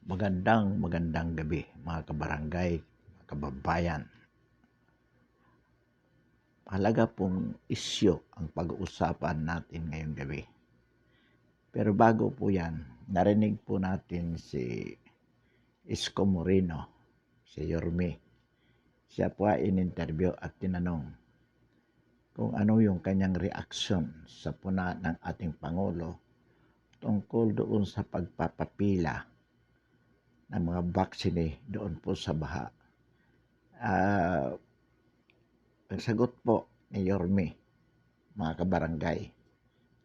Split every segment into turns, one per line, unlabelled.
Magandang gabi mga kabarangay, mga kababayan. Mahalaga pong isyu ang pag-uusapan natin ngayong gabi. Pero bago po yan, narinig po natin si Isko Moreno, si Yorme. Siya po ay in-interview at tinanong kung ano yung kanyang reaksyon sa puna ng ating Pangulo tungkol doon sa pagpapapila ng mga vaccine doon po sa baha. Ang sagot po ni Yorme, mga kabarangay,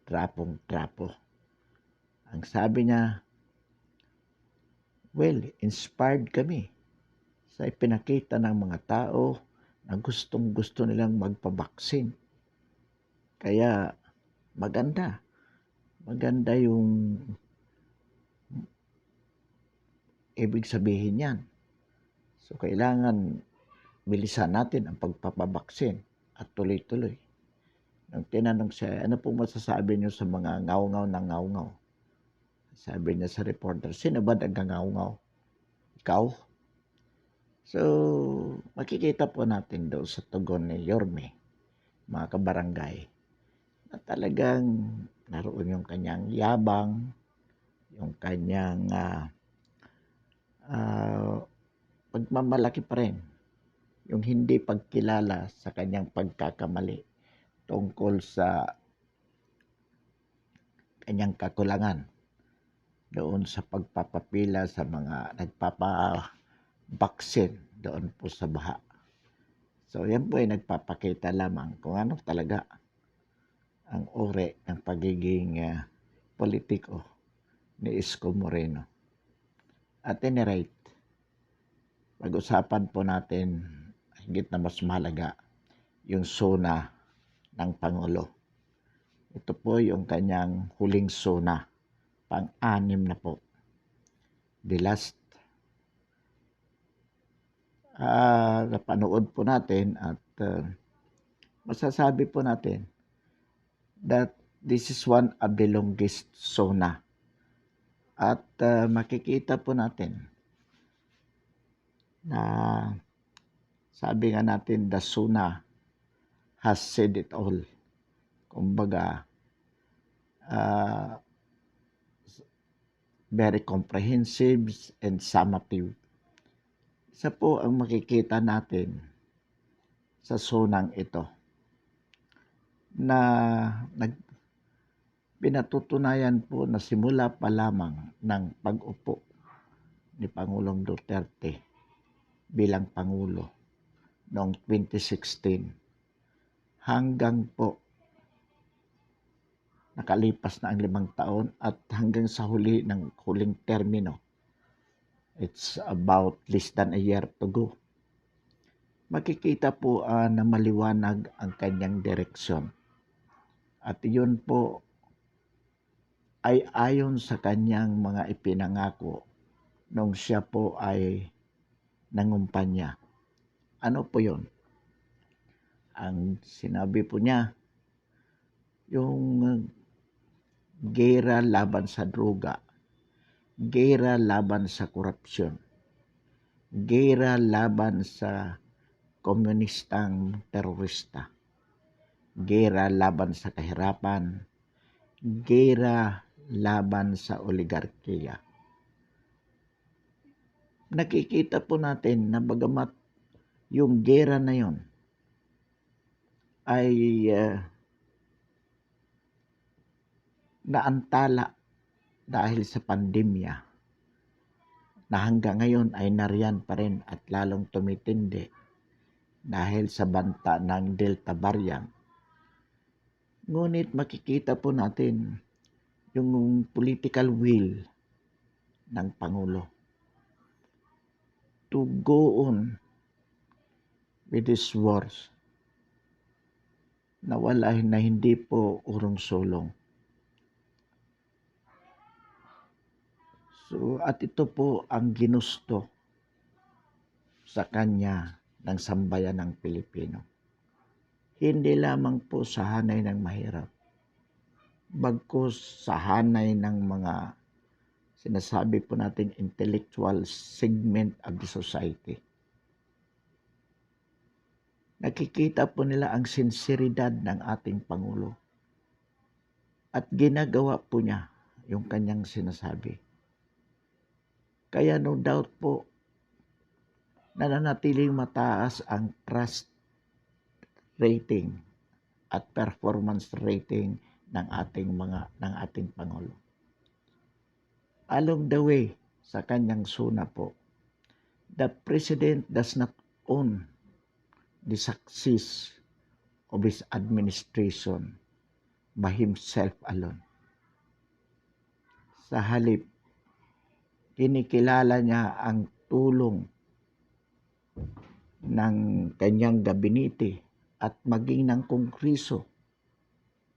trapong-trapo. Ang sabi niya, well, inspired kami sa ipinakita ng mga tao na gustong-gusto nilang magpabaksin. Kaya maganda yung ibig sabihin yan. So kailangan bilisan natin ang pagpapabaksin at tuloy-tuloy. Nung tinanong siya, ano pong masasabi niyo sa mga ngaw-ngaw na ngaw-ngaw? Sabi niya sa reporter, sino ba nag-ngaw-ngaw? Ikaw? So, makikita po natin doon sa tugon ni Yorme, mga kabarangay, na talagang naroon yung kanyang yabang, yung kanyang pagmamalaki pa rin, yung hindi pagkilala sa kanyang pagkakamali tungkol sa kanyang kakulangan doon sa pagpapapila sa mga nagpapabaksin doon po sa baha. So yan po ay nagpapakita lamang kung ano talaga ang uri ng pagiging politiko ni Isko Moreno. At any rate, pag-usapan po natin higit na mas mahalaga yung SONA ng Pangulo. Ito po yung kanyang huling SONA, pang-anim na po. The last napanood po natin at masasabi po natin that this is one of the longest SONA. At makikita po natin na sabi nga natin, the SONA has said it all. Kumbaga, very comprehensive and summative. Isa po ang makikita natin sa SONA ito na pinatutunayan po na simula pa lamang ng pag-upo ni Pangulong Duterte bilang Pangulo noong 2016 hanggang po nakalipas na ang 5 taon at hanggang sa huling termino. It's about less than a year to go. Makikita po na maliwanag ang kanyang direksyon. At yun po ay ayon sa kanyang mga ipinangako nung siya po ay nangumpanya. Ano po yun? Ang sinabi po niya, yung gera laban sa droga, gera laban sa korupsyon, gera laban sa komunistang terorista, gera laban sa kahirapan, gera laban sa oligarkiya. Nakikita po natin na bagamat yung gera na yon ay naantala dahil sa pandemya na hanggang ngayon ay nariyan pa rin at lalong tumitindi dahil sa banta ng Delta variant. Ngunit makikita po natin yung political will ng Pangulo to go on with these wars na hindi po urong-sulong. So, at ito po ang ginusto sa kanya ng sambayan ng Pilipino. Hindi lamang po sa hanay ng mahirap, bagkus sa hanay ng mga sinasabi po natin intellectual segment of the society. Nakikita po nila ang sinseridad ng ating Pangulo. At ginagawa po niya yung kanyang sinasabi. Kaya no doubt po, nananatiling mataas ang trust rating at performance rating ng ating Pangulo. Along the way, sa kanyang suna po, the President does not own the success of his administration by himself alone. Sa halip, kinikilala niya ang tulong ng kanyang gabinete at maging ng Kongreso,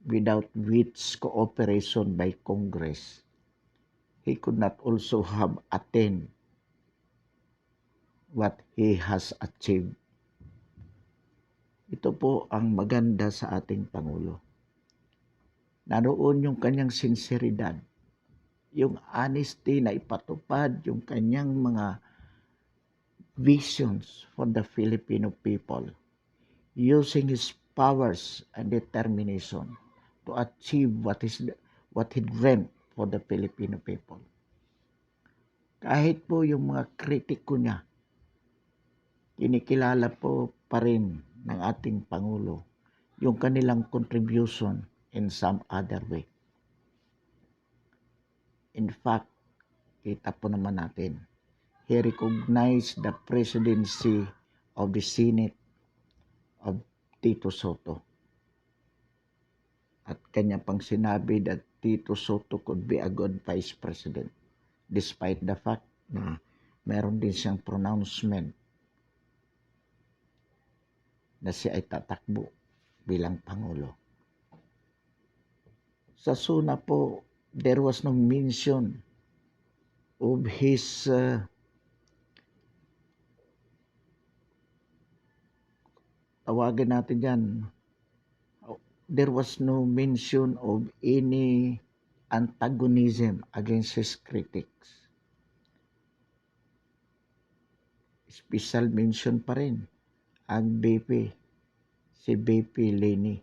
without which cooperation by Congress, he could not also have attained what he has achieved. Ito po ang maganda sa ating Pangulo. Naroon yung kanyang sinseridad, yung honesty na ipatupad yung kanyang mga visions for the Filipino people, using his powers and determination to achieve what he dreamt for the Filipino people. Kahit po yung mga kritiko niya, kinikilala po pa rin ng ating Pangulo yung kanilang contribution in some other way. In fact, kita po naman natin, he recognized the presidency of the Senate of Tito Soto. At kanya pang sinabi that Tito Soto could be a good vice president, despite the fact na meron din siyang pronouncement na siya ay tatakbo bilang Pangulo. Sa suna po, there was no mention of his tawagin natin yan, there was no mention of any antagonism against his critics. Special mention pa rin ang si BP Leni.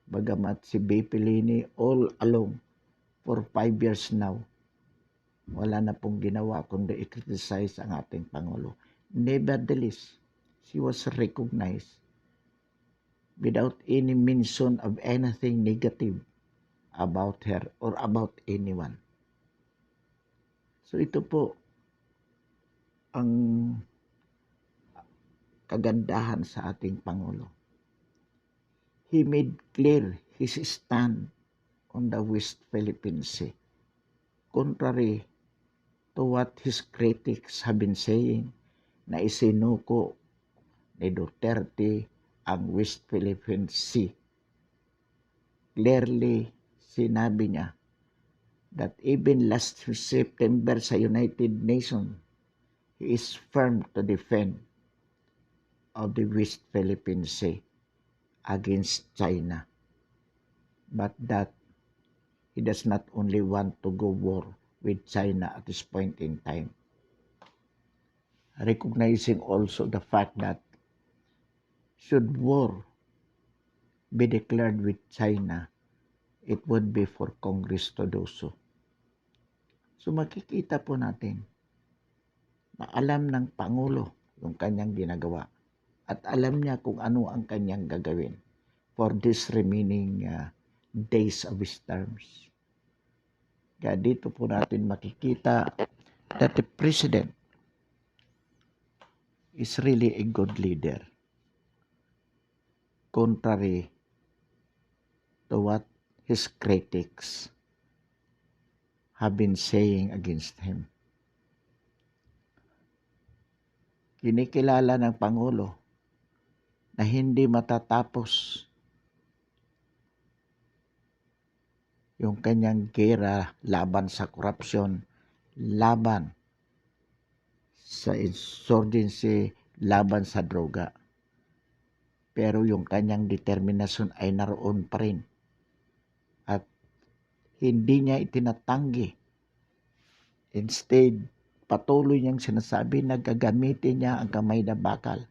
Bagamat si BP Leni all along for 5 years now, wala na pong ginawa kundi i-criticize ang ating Pangulo. Nevertheless, she was recognized without any mention of anything negative about her or about anyone. So ito po ang kagandahan sa ating Pangulo. He made clear his stand on the West Philippine Sea, contrary to what his critics have been saying na isinuko ni Duterte ang West Philippine Sea. Clearly, sinabi niya that even last September sa United Nations, he is firm to defend of the West Philippine Sea against China. But that he does not only want to go war with China at this point in time. Recognizing also the fact that should war be declared with China, it would be for Congress to do so. So makikita po natin na alam ng Pangulo yung kanyang ginagawa at alam niya kung ano ang kanyang gagawin for this remaining days of his terms. Kaya dito po natin makikita that the President is really a good leader, contrary to what his critics have been saying against him. Kinikilala ng Pangulo na hindi matatapos yung kanyang gera laban sa korupsyon, laban sa insurgency, laban sa droga. Pero yung kanyang determinasyon ay naroon pa rin. At hindi niya itinatanggi Instead, patuloy niyang sinasabi na gagamitin niya ang kamay na bakal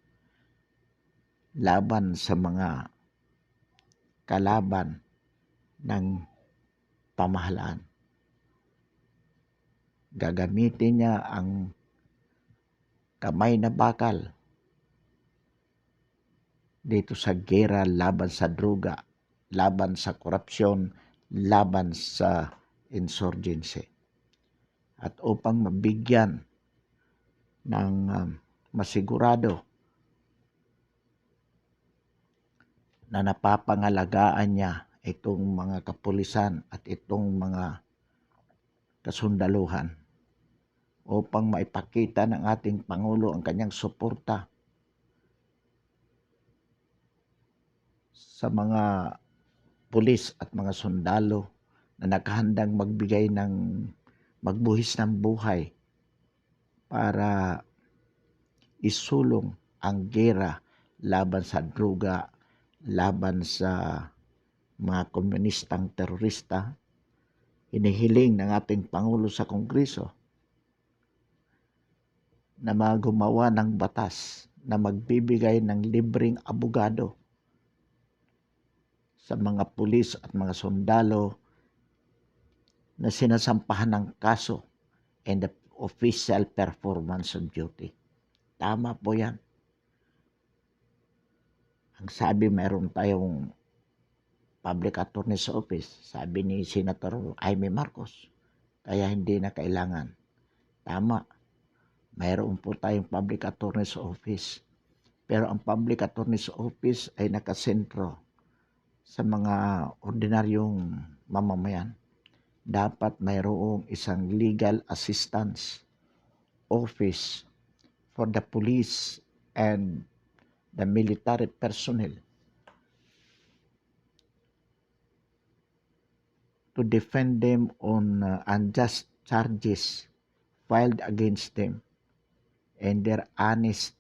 laban sa mga kalaban ng pamahalaan. Gagamitin niya ang kamay na bakal dito sa gera laban sa droga, laban sa korupsyon, laban sa insurgency. At upang mabigyan ng masigurado na napapangalagaan niya itong mga kapulisan at itong mga kasundaluhan, upang maipakita ng ating Pangulo ang kanyang suporta sa mga pulis at mga sundalo na nakahandang magbuhis ng buhay para isulong ang gera laban sa droga, laban sa mga komunistang terorista. Hinihiling ng ating Pangulo sa Kongreso na gumawa ng batas na magbibigay ng libreng abogado sa mga pulis at mga sundalo na sinasampahan ng kaso and the official performance of duty. Tama po yan. Ang sabi, mayroon tayong Public Attorney's Office, sabi ni Senator Jaime Marcos, kaya hindi na kailangan. Tama, mayroon po tayong Public Attorney's Office, pero ang Public Attorney's Office ay nakasentro sa mga ordinaryong mamamayan. Dapat mayroong isang legal assistance office for the police and the military personnel to defend them on unjust charges filed against them and their honest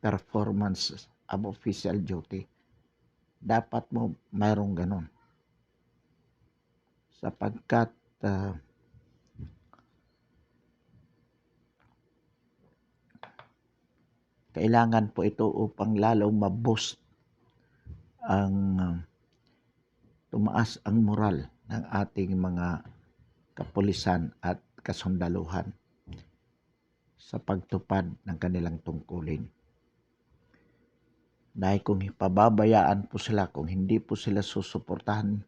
performance of official duty. Dapat mo mayroong ganon. Sapagkat kailangan po ito upang lalong ma-boost ang tumaas ang moral ng ating mga kapulisan at kasundaluhan sa pagtupad ng kanilang tungkulin. Dahil kung pababayaan po sila, kung hindi po sila susuportahan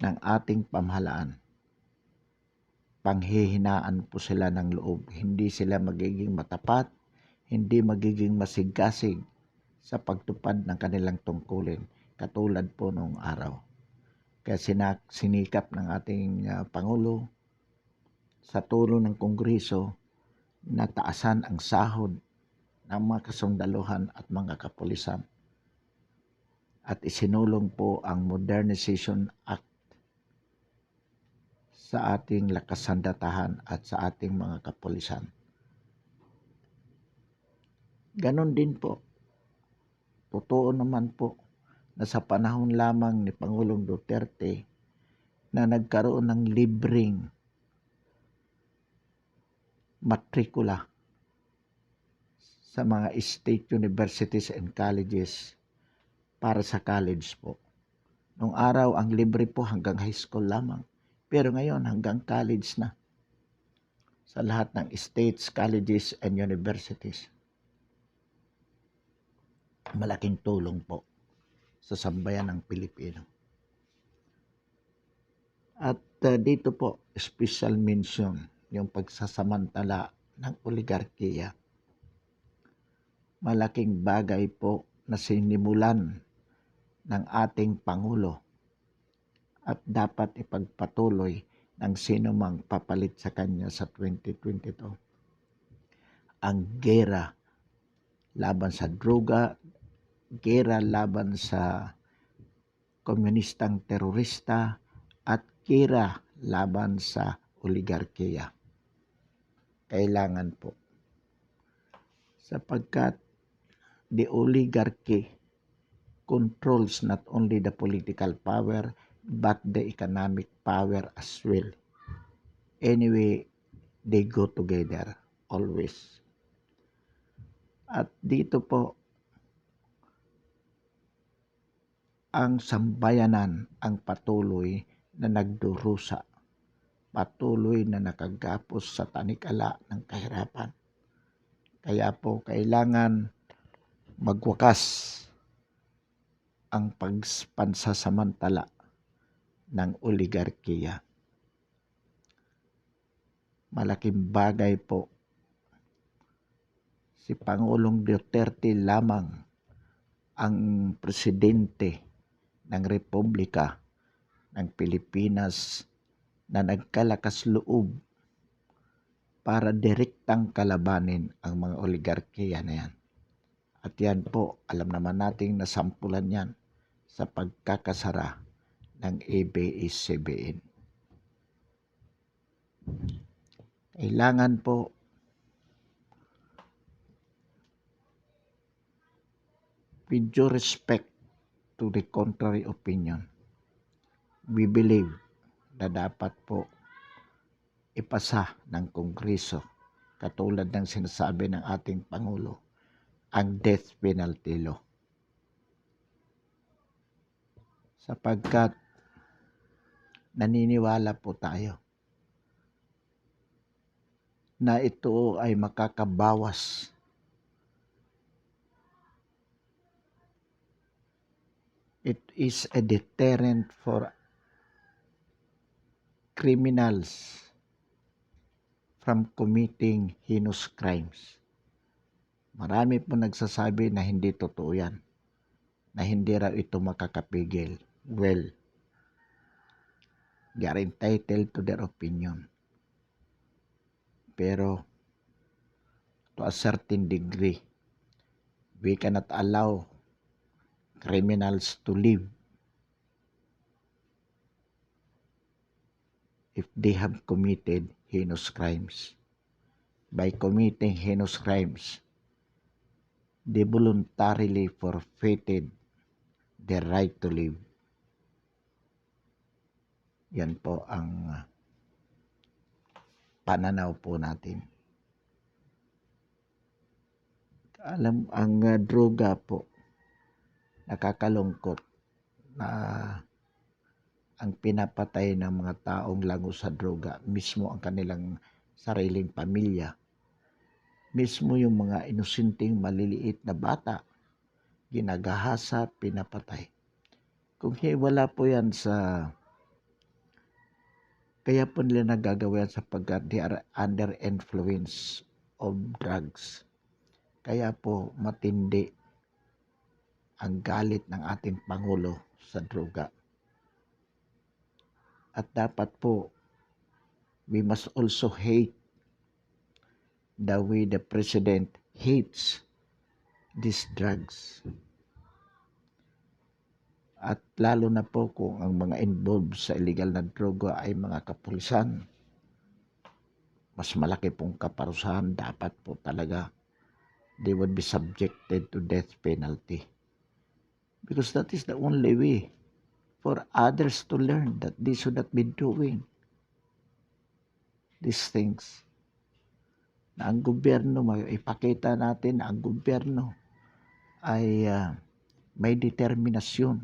ng ating pamahalaan, panghihinaan po sila ng loob. Hindi sila magiging matapat, hindi magiging masigasig sa pagtupad ng kanilang tungkulin, katulad po noong araw. Kaya sinikap ng ating Pangulo sa tulong ng Kongreso na taasan ang sahod ng mga kasundaluhan at mga kapulisan. At isinulong po ang Modernization Act sa ating lakas sandatahan at sa ating mga kapulisan. Ganon din po. Totoo naman po na sa panahon lamang ni Pangulong Duterte na nagkaroon ng libreng matrikula sa mga state universities and colleges para sa college po. Noong araw, ang libre po hanggang high school lamang. Pero ngayon, hanggang college na sa lahat ng states, colleges, and universities. Malaking tulong po sa sambayan ng Pilipino. At dito po, special mention yung pagsasamantala ng oligarkiya. Malaking bagay po na sinimulan ng ating Pangulo at dapat ipagpatuloy ng sino mang papalit sa kanya sa 2022. Ang gera laban sa droga, gera laban sa komunistang terorista, at gera laban sa oligarkiya. Kailangan po. Sapagkat the oligarchy controls not only the political power but the economic power as well. Anyway, They go together always. At dito po, ang sambayanan ang patuloy na nagdurusa, patuloy na nakagapos sa tanikala ng kahirapan. Kaya po kailangan magwakas ang pansasamantala ng oligarkiya. Malaking bagay po si Pangulong Duterte lamang ang presidente ng Republika ng Pilipinas na nagkalakas loob para direktang kalabanin ang mga oligarkiya na yan. At yan po, alam naman nating nasampulan yan sa pagkakasara ng ABS-CBN. Kailangan po with due respect to the contrary opinion, we believe na dapat po ipasa ng Kongreso katulad ng sinasabi ng ating Pangulo ang death penalty law. Sapagkat naniniwala po tayo na ito ay makakabawas it is a deterrent for criminals from committing heinous crimes. Marami po nagsasabi na hindi totoo yan, na hindi raw ito makakapigil. Well, they are entitled to their opinion. Pero to a certain degree, we cannot allow criminals to live if they have committed heinous crimes. By committing heinous crimes, they voluntarily forfeited their right to live. Yan po ang pananaw po natin. Alam, ang droga po, nakakalungkot na ang pinapatay ng mga taong lango sa droga, mismo ang kanilang sariling pamilya, mismo yung mga inosenteng maliliit na bata, ginagahasa, pinapatay. Kung wala po yan sa, kaya po nila nagagawa yan sapagkat they are under influence of drugs. Kaya po matindi ang galit ng ating Pangulo sa droga. At dapat po, we must also hate the way the President hates these drugs. At lalo na po kung ang mga involved sa illegal na droga ay mga kapulisan, mas malaki pong kaparusahan, dapat po talaga they would be subjected to death penalty. Because that is the only way for others to learn that they should not be doing these things. Na ang gobyerno, ipakita natin na ang gobyerno ay may determinasyon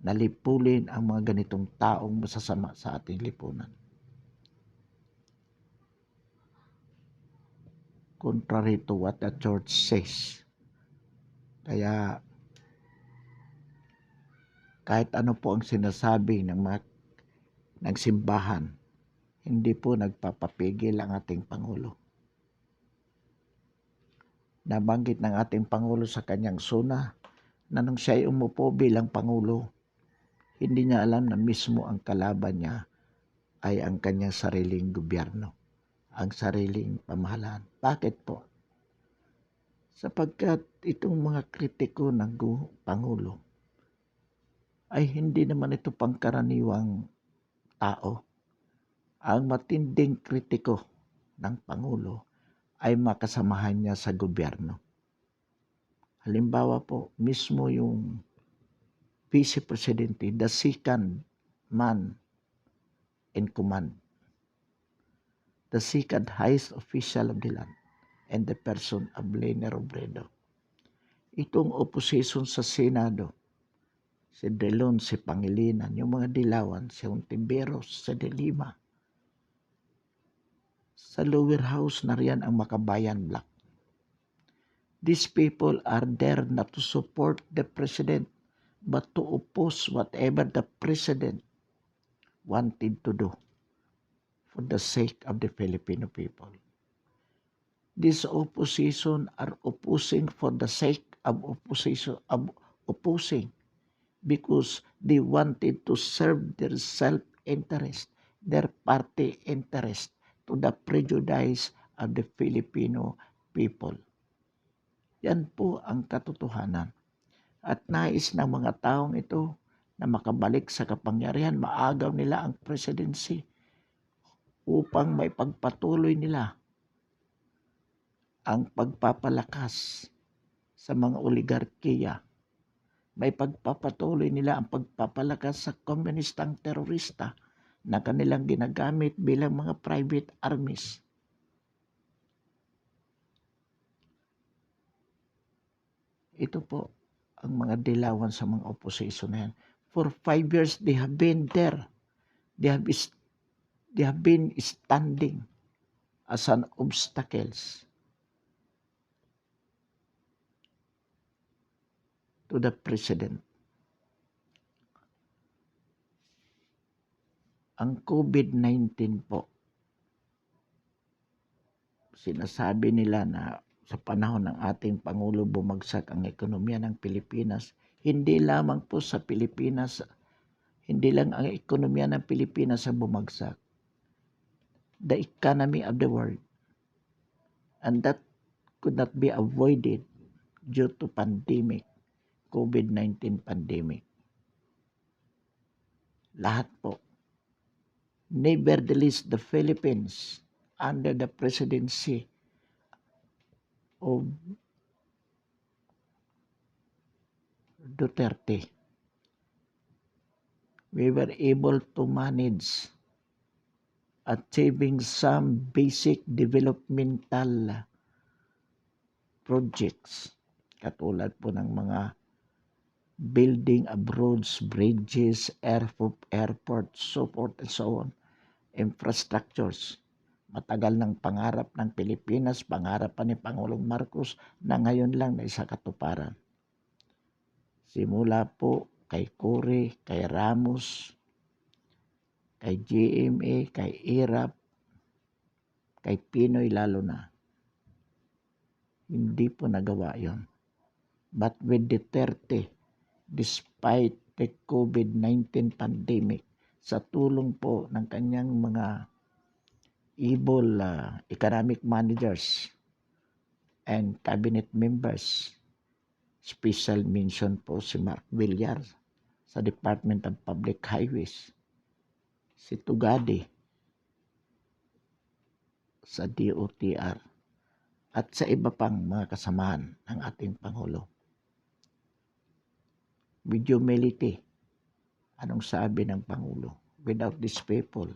na lipulin ang mga ganitong taong masasama sa ating lipunan. Contrary to what the church says. Kaya kahit ano po ang sinasabi ng simbahan, hindi po nagpapapigil ang ating Pangulo. Nabanggit ng ating Pangulo sa kanyang suna na nung siya ay umupo bilang Pangulo, hindi niya alam na mismo ang kalaban niya ay ang kanyang sariling gobyerno, ang sariling pamahalaan. Bakit po? Sapagkat itong mga kritiko ng Pangulo ay hindi naman ito pangkaraniwang tao. Ang matinding kritiko ng Pangulo ay makasamahan niya sa gobyerno. Halimbawa po, mismo yung Vice Presidente, the second man in command. the second highest official of the land, and the person of Lene Robredo. Itong opposition sa Senado, si Delon, si Pangilinan, yung mga dilawan, si Hontiveros, si De Lima. Sa lower house na riyan ang Makabayan Bloc. These people are there not to support the president, but to oppose whatever the president wanted to do for the sake of the Filipino people. This opposition are opposing for the sake of opposing because they wanted to serve their self-interest, their party interest to the prejudice of the Filipino people. Yan po ang katotohanan. At nais ng mga taong ito na makabalik sa kapangyarihan, maagaw nila ang presidency upang may pagpatuloy nila ang pagpapalakas sa mga oligarkiya. May pagpapatuloy nila ang pagpapalakas sa komunistang terorista na kanilang ginagamit bilang mga private armies. Ito po ang mga dilawan sa mga opposition na yan. For 5 years, they have been there. They have been standing as an obstacles to the president. Ang COVID-19 po, sinasabi nila na sa panahon ng ating Pangulo bumagsak ang ekonomiya ng Pilipinas. Hindi lamang po sa Pilipinas, hindi lang ang ekonomiya ng Pilipinas ang bumagsak. The economy of the world. And that could not be avoided due to pandemic, COVID-19 pandemic. Lahat po. Nevertheless, the Philippines, under the presidency of Duterte, we were able to manage achieving some basic developmental projects katulad po ng mga building of roads, bridges, airports, so forth and so on, infrastructures. Matagal ng pangarap ng Pilipinas, pangarap pa ni Pangulong Marcos na ngayon lang na isa katuparan. Simula po kay Cory, kay Ramos, kay GMA, kay IRAP, kay Pinoy lalo na. Hindi po nagawa yon. But with Duterte, despite the COVID-19 pandemic, sa tulong po ng kanyang mga able economic managers and cabinet members, special mention po si Mark Villar sa Department of Public Highways, si Tugade sa DOTR, at sa iba pang mga kasamahan ng ating Pangulo. With humility, anong sabi ng Pangulo? Without these people,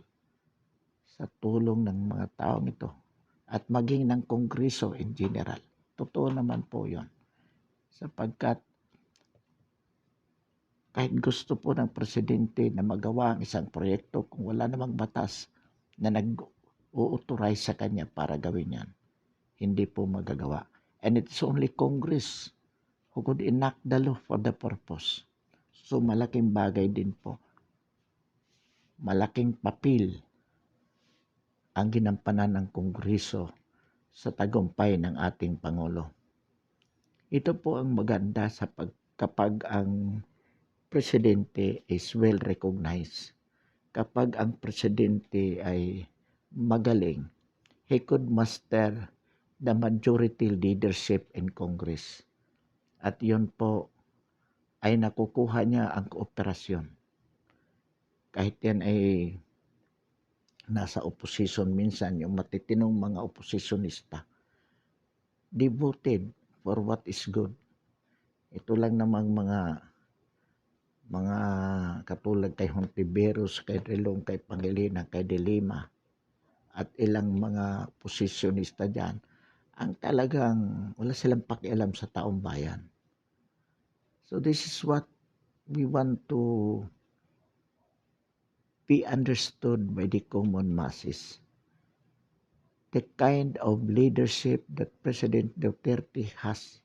sa tulong ng mga taong ito, at maging ng Kongreso in general. Totoo naman po yon. Sapagkat kahit gusto po ng presidente na magawa ang isang proyekto, kung wala namang batas na nag-authorize sa kanya para gawin yan, hindi po magagawa. And it's only Congress who could enact the law for the purpose. So malaking bagay din po. Malaking papel ang ginampanan ng Kongreso sa tagumpay ng ating Pangulo. Ito po ang maganda sa kapag ang presidente is well recognized. Kapag ang presidente ay magaling, he could master the majority leadership in Congress. At yun po ay nakukuha niya ang kooperasyon. Kahit yan ay nasa opposition minsan, yung matitinong mga oppositionista, devoted for what is good. Ito lang namang mga katulad kay Hontiveros, kay Relong, kay Pangilinan, kay De Lima, at ilang mga posisyonista dyan ang talagang wala silang pakialam sa taong bayan. So this is what we want to be understood by the common masses. The kind of leadership that President Duterte has,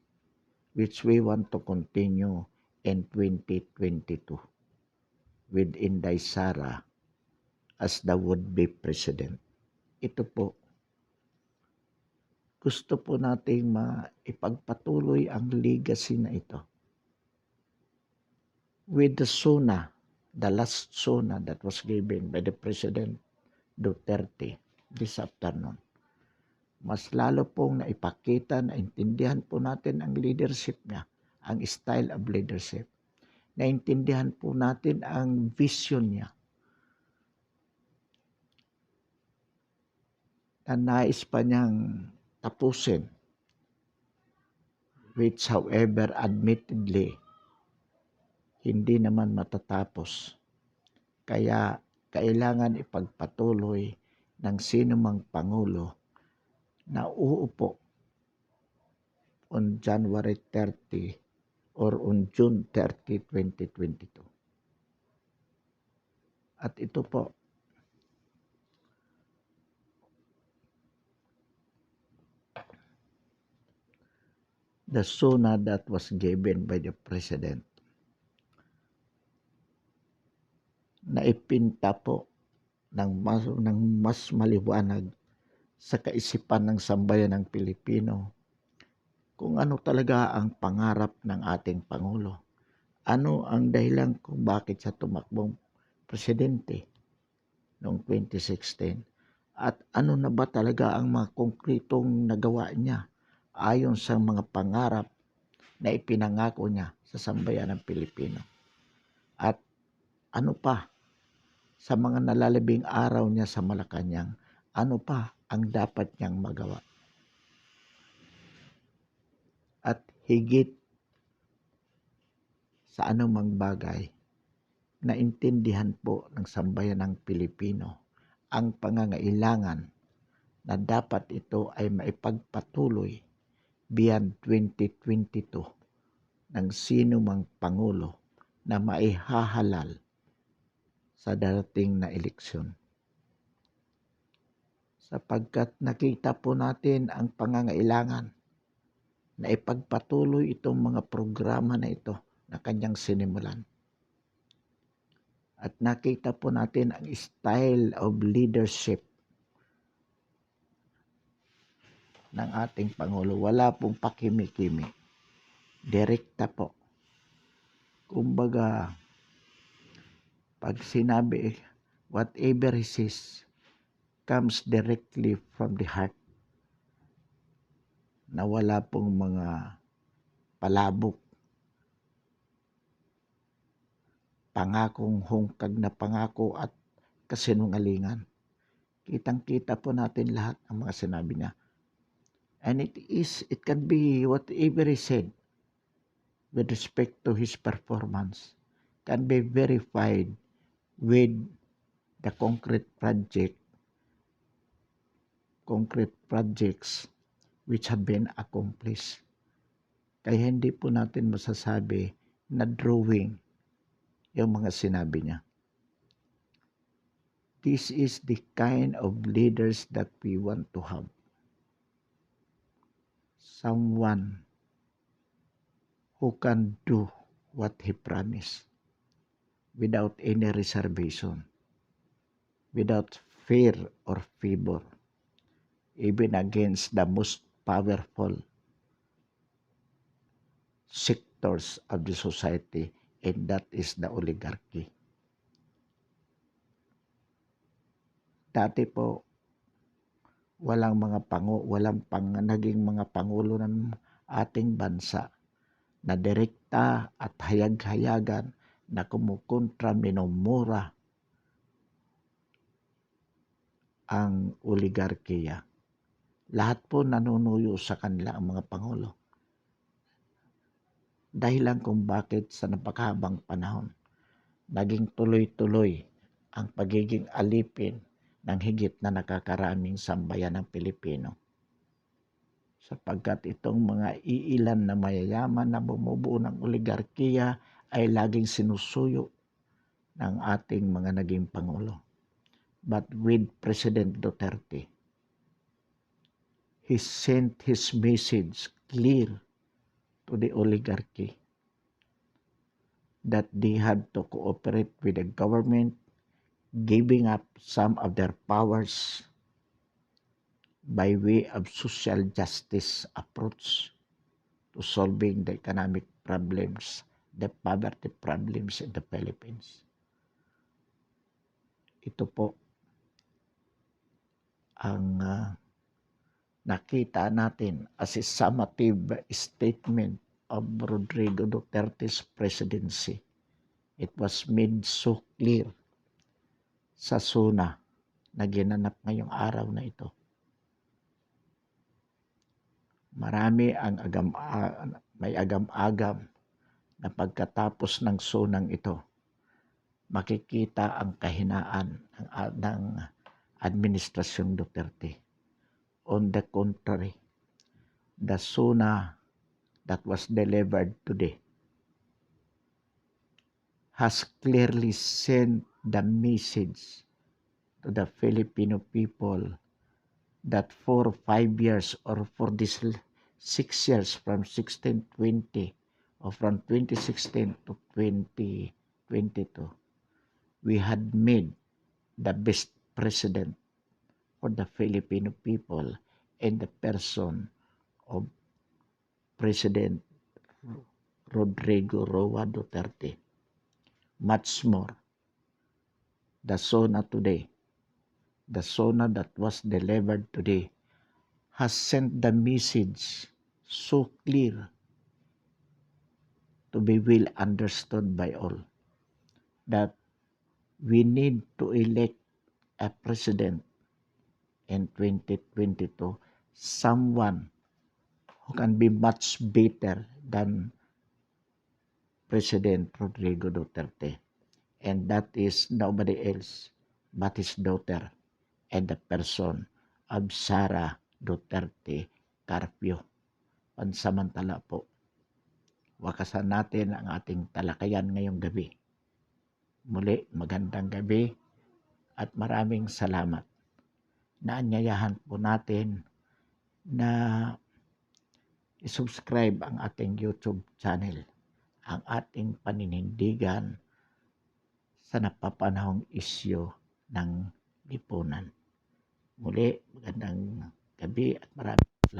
which we want to continue in 2022 with Inday Sara as the would-be president. Ito po, gusto po nating maipagpatuloy ang legacy na ito. With the SONA, the last SONA that was given by the President Duterte this afternoon, mas lalo pong naipakita, naintindihan po natin ang leadership niya, ang style of leadership. Naintindihan po natin ang vision niya. Na nais pa niyang tapusin, which however admittedly, hindi naman matatapos. Kaya kailangan ipagpatuloy ng sino mang Pangulo na uupo on January 30 or on June 30, 2022. At ito po, the SONA that was given by the President, na ipinta po ng mas maliwanag sa kaisipan ng sambayan ng Pilipino kung ano talaga ang pangarap ng ating Pangulo. Ano ang dahilan kung bakit siya tumakbong presidente noong 2016 at ano na ba talaga ang mga konkretong nagawa niya ayon sa mga pangarap na ipinangako niya sa sambayan ng Pilipino. At ano pa sa mga nalalabing araw niya sa Malacanang, ano pa ang dapat niyang magawa. At higit sa anumang bagay, naintindihan po ng sambayan ng Pilipino ang pangangailangan na dapat ito ay maipagpatuloy beyond 2022 ng sino mang Pangulo na maihahalal sa darating na eleksyon. Sapagkat nakita po natin ang pangangailangan na ipagpatuloy itong mga programa na ito na kanyang sinimulan. At nakita po natin ang style of leadership ng ating Pangulo. Wala pong pakimi-kimi. Direkta po. Kumbaga, pag sinabi, whatever he says comes directly from the heart. Na wala pong mga palabok, pangakong hungkag na pangako at kasinungalingan. Kitang-kita po natin lahat ang mga sinabi niya. And it can be whatever he said with respect to his performance can be verified with the concrete projects which have been accomplished. Kaya hindi po natin masasabi na drawing yung mga sinabi niya. This is the kind of leaders that we want to have. Someone who can do what he promised without any reservation, without fear or favor, even against the most powerful sectors of the society, and that is the oligarchy. Dati po, walang naging mga pangulo ng ating bansa na direkta at hayag-hayagan na kumukontra, minumura ang oligarkiya. Lahat po nanunuyo sa kanila ang mga pangulo. Dahilan kung bakit sa napakahabang panahon naging tuloy-tuloy ang pagiging alipin ng higit na nakakaraming sambayan ng Pilipino. Sapagkat itong mga iilan na mayayaman na bumubuo ng oligarkiya ay laging sinusuyo ng ating mga naging Pangulo. But with President Duterte, he sent his message clear to the oligarchy that they had to cooperate with the government, giving up some of their powers by way of social justice approach to solving the economic problems, the poverty problems in the Philippines. Ito po ang nakita natin as a summative statement of Rodrigo Duterte's presidency. It was made so clear sa SONA na ginanap ngayong araw na ito. Marami ang may agam-agam na pagkatapos ng SONAng ito, makikita ang kahinaan ng Administrasyong Duterte. On the contrary, the SONA that was delivered today has clearly sent the message to the Filipino people that for 5 years or for this 6 years from 1620 or from 2016 to 2022, we had made the best president for the Filipino people in the person of President Rodrigo Roa Duterte. Much more, the SONA today, the SONA that was delivered today, has sent the message so clear to be well understood by all that we need to elect a president in 2022, someone who can be much better than President Rodrigo Duterte. And that is nobody else but his daughter and the person of Sara Duterte Carpio. Pansamantala po, wakasan natin ang ating talakayan ngayong gabi. Muli, magandang gabi at maraming salamat. Naanyayahan po natin na i-subscribe ang ating YouTube channel, ang ating paninindigan sa napapanahong isyu ng lipunan. Muli, magandang gabi at maraming